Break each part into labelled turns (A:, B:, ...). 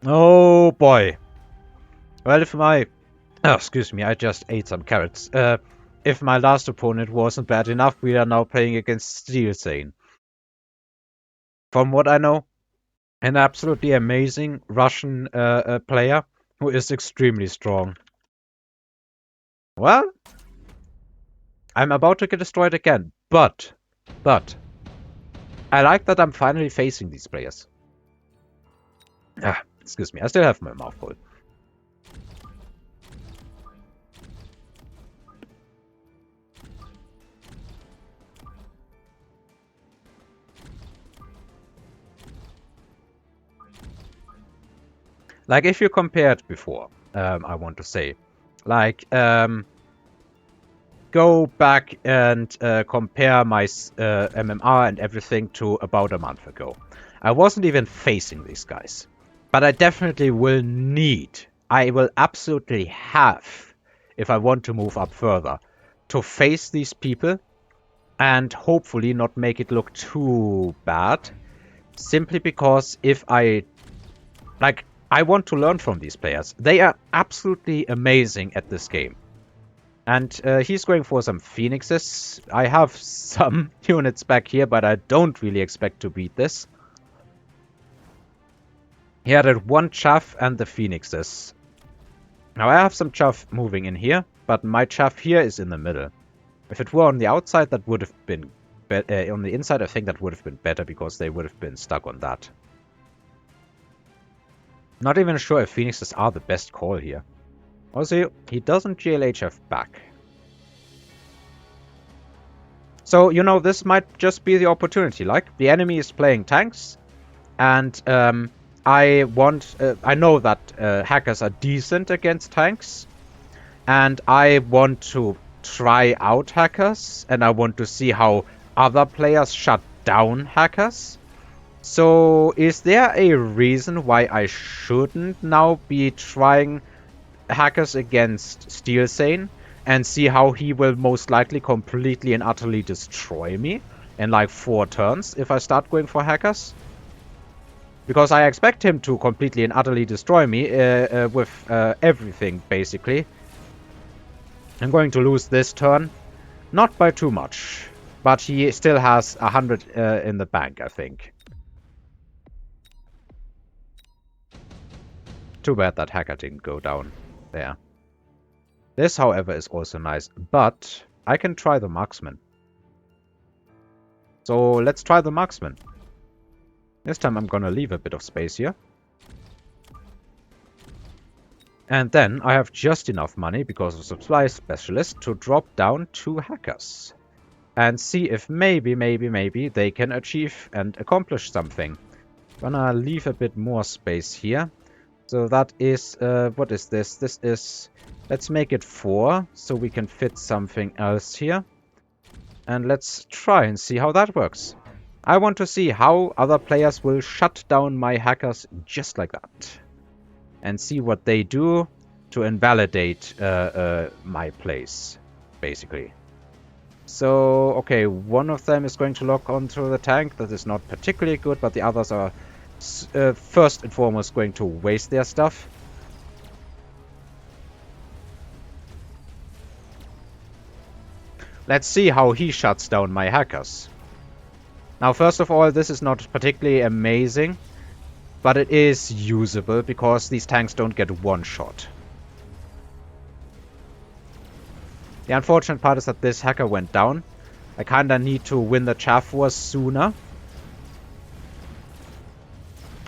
A: Oh boy. Well, if my... Oh, excuse me, I just ate some carrots. If my last opponent wasn't bad enough, we are now playing against Steel Sane. From what I know, an absolutely amazing Russian player who is extremely strong. Well, I'm about to get destroyed again, but, I like that I'm finally facing these players. Ah, excuse me, I still have my mouth full. Like, if you compared before, I want to say, like, go back and compare my MMR and everything to about a month ago. I wasn't even facing these guys. But I definitely will need, I will absolutely have, if I want to move up further, to face these people and hopefully not make it look too bad. Simply because if I, like, I want to learn from these players. They are absolutely amazing at this game. And he's going for some phoenixes. I have some units back here, but I don't really expect to beat this. He had one chaff and the phoenixes. Now I have some chaff moving in here, but my chaff here is in the middle. If it were on the outside, that would have been... on the inside, I think that would have been better, because they would have been stuck on that. Not even sure if phoenixes are the best call here. Also, he doesn't GLHF back. So, you know, this might just be the opportunity. Like, the enemy is playing tanks, and I know that hackers are decent against tanks, and I want to try out hackers, and I want to see how other players shut down hackers. So, is there a reason why I shouldn't now be trying hackers against Steel Sane and see how he will most likely completely and utterly destroy me in like 4 turns if I start going for hackers? Because I expect him to completely and utterly destroy me with everything, basically. I'm going to lose this turn. Not by too much. But he still has 100 in the bank, I think. Too bad that hacker didn't go down there. This, however, is also nice, but I can try the marksman. So let's try the marksman. This time I'm gonna leave a bit of space here. And then I have just enough money, because of supply specialist, to drop down 2 hackers. And see if maybe they can achieve and accomplish something. Gonna leave a bit more space here. So that is, what is this? This is, let's make it 4, so we can fit something else here. And let's try and see how that works. I want to see how other players will shut down my hackers just like that. And see what they do to invalidate my plays, basically. So, okay, one of them is going to lock onto the tank. That is not particularly good, but the others are first and foremost going to waste their stuff. Let's see how he shuts down my hackers. Now, first of all, this is not particularly amazing, but it is usable because these tanks don't get one shot. The unfortunate part is that this hacker went down. I kinda need to win the chaff wars sooner.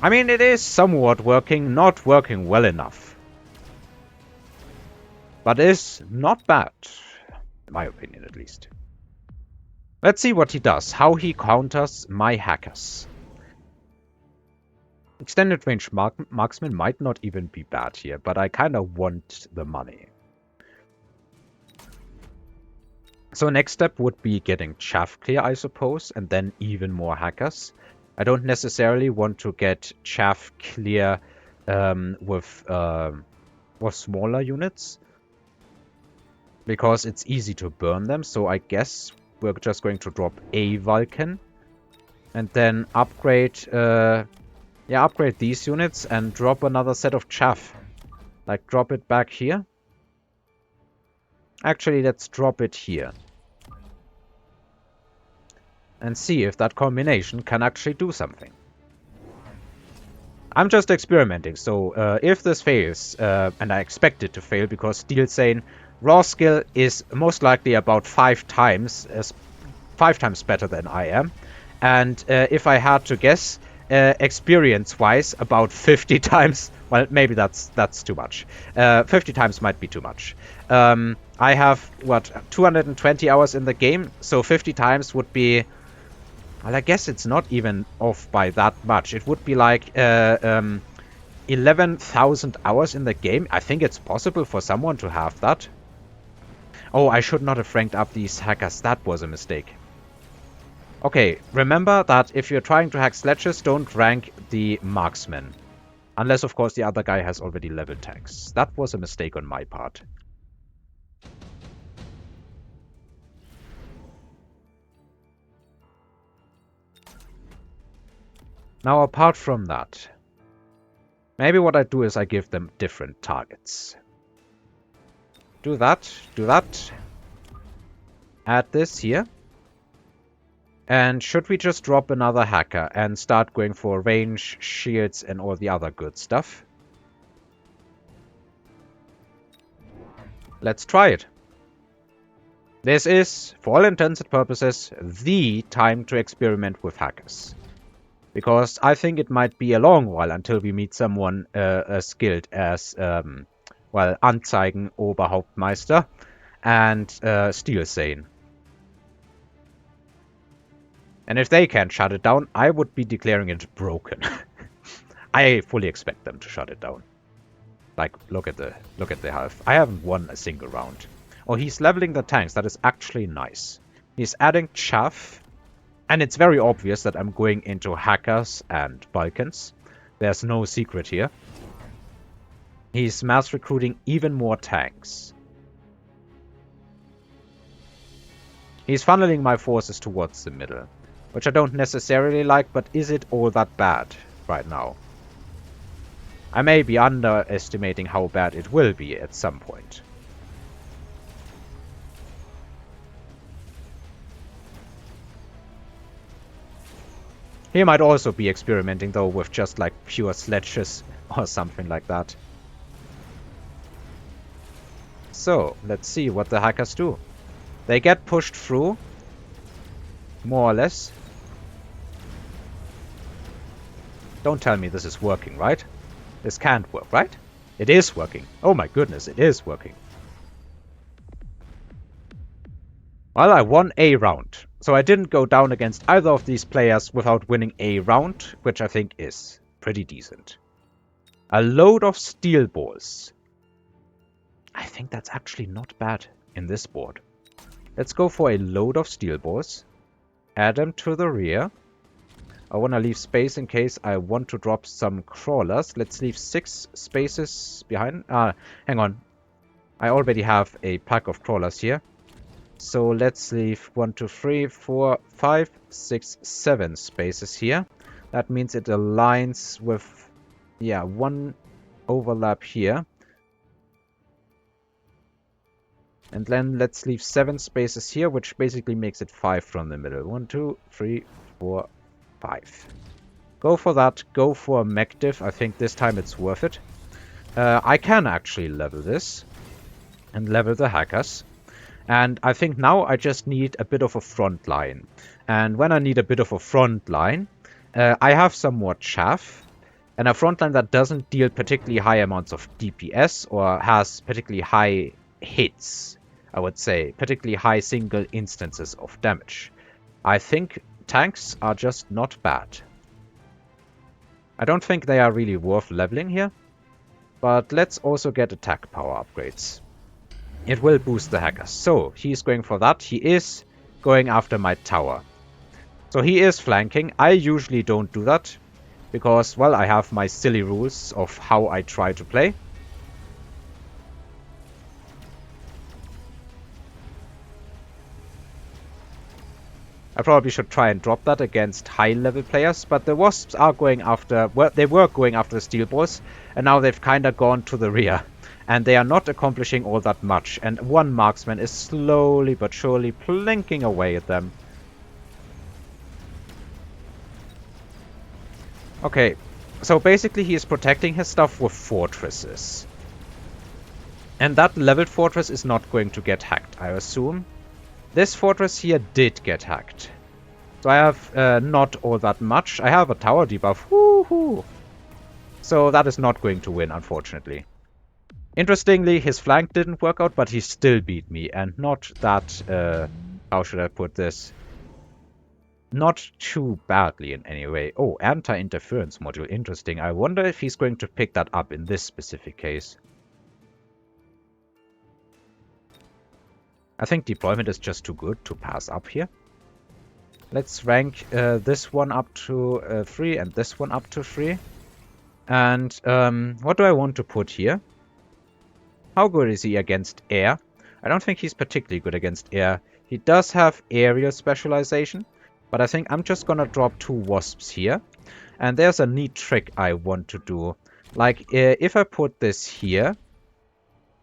A: I mean, it is somewhat working, not working well enough. But is not bad, in my opinion at least. Let's see what he does, how he counters my hackers. Extended range marksman might not even be bad here, but I kinda want the money. So next step would be getting chaff clear, I suppose, and then even more hackers. I don't necessarily want to get chaff clear with smaller units, because it's easy to burn them. So I guess we're just going to drop a Vulcan and then upgrade Yeah, upgrade these units and drop another set of chaff. Like, drop it back here. Actually, let's drop it here. And see if that combination can actually do something. I'm just experimenting, so if this fails, and I expect it to fail because Steel Sane raw skill is most likely about 5 times better than I am. And if I had to guess, experience-wise, about 50 times. Well, maybe that's too much. 50 times might be too much. I have, what, 220 hours in the game, so 50 times would be... Well, I guess it's not even off by that much. It would be like 11,000 hours in the game. I think it's possible for someone to have that. Oh, I should not have ranked up these hackers. That was a mistake. Okay, remember that if you're trying to hack sledges, don't rank the marksman. Unless, of course, the other guy has already leveled tanks. That was a mistake on my part. Now, apart from that, maybe what I do is I give them different targets. Do that, do that. Add this here. And should we just drop another hacker and start going for range, shields, and all the other good stuff? Let's try it. This is, for all intents and purposes, the time to experiment with hackers. Because I think it might be a long while until we meet someone as skilled as, well, Anzeigen Oberhauptmeister and Steel Sane. And if they can't shut it down, I would be declaring it broken. I fully expect them to shut it down. Like, look at the health. I haven't won a single round. Oh, he's leveling the tanks. That is actually nice. He's adding chaff. And it's very obvious that I'm going into hackers and Balkans. There's no secret here. He's mass recruiting even more tanks. He's funneling my forces towards the middle, which I don't necessarily like, but is it all that bad right now? I may be underestimating how bad it will be at some point. He might also be experimenting, though, with just like pure sledges or something like that. So, let's see what the hackers do. They get pushed through, more or less. Don't tell me this is working, right? This can't work, right? It is working. Oh my goodness, it is working. Well, I won a round. So I didn't go down against either of these players without winning a round, which I think is pretty decent. A load of steel balls. I think that's actually not bad in this board. Let's go for a load of steel balls. Add them to the rear. I want to leave space in case I want to drop some crawlers. Let's leave 6 spaces behind. Hang on. I already have a pack of crawlers here. So let's leave 1, 2, 3, 4, 5, 6, 7 spaces here. That means it aligns with, yeah, 1 overlap here. And then let's leave 7 spaces here, which basically makes it 5 from the middle. 1, 2, 3, 4, 5. Go for that. Go for a mech diff. I think this time it's worth it. I can actually level this and level the hackers. And I think now I just need a bit of a front line. And when I need a bit of a front line, I have some more chaff. And a front line that doesn't deal particularly high amounts of DPS or has particularly high hits, I would say. Particularly high single instances of damage. I think tanks are just not bad. I don't think they are really worth leveling here. But let's also get attack power upgrades. It will boost the hackers. So, he's going for that. He is going after my tower. So he is flanking. I usually don't do that. Because, well, I have my silly rules of how I try to play. I probably should try and drop that against high-level players, but the Wasps are going after... Well, they were going after the Steel Balls, and now they've kind of gone to the rear. And they are not accomplishing all that much, and one marksman is slowly but surely plinking away at them. Okay, so basically he is protecting his stuff with fortresses. And that leveled fortress is not going to get hacked, I assume. This fortress here did get hacked. So I have not all that much. I have a tower debuff. Woohoo! So that is not going to win, unfortunately. Interestingly, his flank didn't work out, but he still beat me. And not that... how should I put this? Not too badly in any way. Oh, anti-interference module. Interesting. I wonder if he's going to pick that up in this specific case. I think deployment is just too good to pass up here. Let's rank this one up to 3 and this one up to 3. And what do I want to put here? How good is he against air? I don't think he's particularly good against air. He does have aerial specialization, but I think I'm just gonna drop 2 wasps here. And there's a neat trick I want to do. Like, if I put this here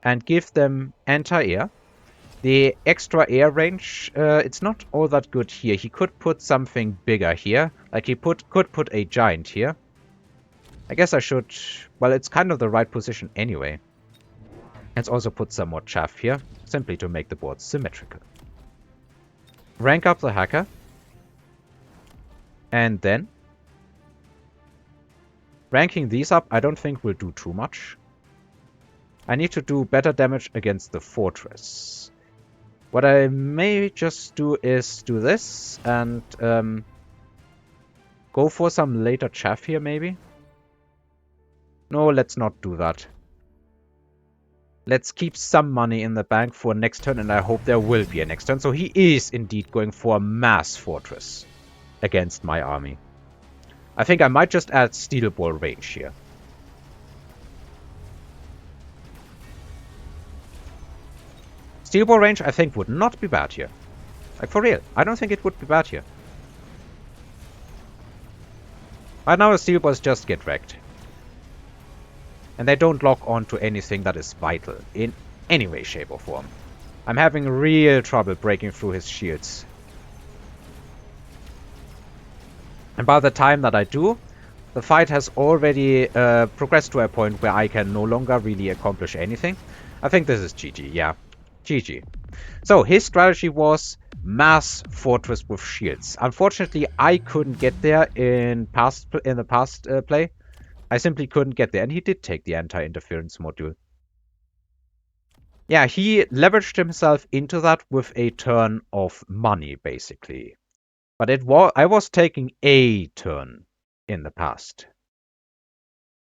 A: and give them anti-air, the extra air range, it's not all that good here. He could put something bigger here. Like he could put a giant here. I guess I should... Well, it's kind of the right position anyway. Let's also put some more chaff here, simply to make the board symmetrical. Rank up the hacker. And then... ranking these up, I don't think will do too much. I need to do better damage against the fortress. What I may just do is do this and go for some later chaff here, maybe. No, let's not do that. Let's keep some money in the bank for next turn, and I hope there will be a next turn. So he is indeed going for a mass fortress against my army. I think I might just add steel ball range here. Steel ball range, I think, would not be bad here. Like, for real. I don't think it would be bad here. Right now, the steel balls just get wrecked. And they don't lock on to anything that is vital in any way, shape, or form. I'm having real trouble breaking through his shields. And by the time that I do, the fight has already progressed to a point where I can no longer really accomplish anything. I think this is GG, yeah. GG. So his strategy was mass fortress with shields. Unfortunately, I couldn't get there in the past play. I simply couldn't get there, and he did take the anti-interference module. Yeah, he leveraged himself into that with a turn of money, basically. But I was taking a turn in the past.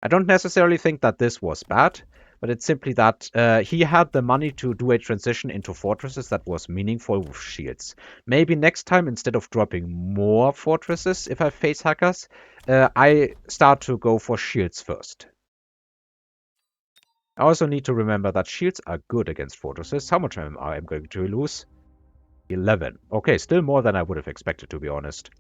A: I don't necessarily think that this was bad, but it's simply that he had the money to do a transition into fortresses that was meaningful with shields. Maybe next time, instead of dropping more fortresses if I face hackers, I start to go for shields first. I also need to remember that shields are good against fortresses. How much am I going to lose? 11. Okay, still more than I would have expected, to be honest.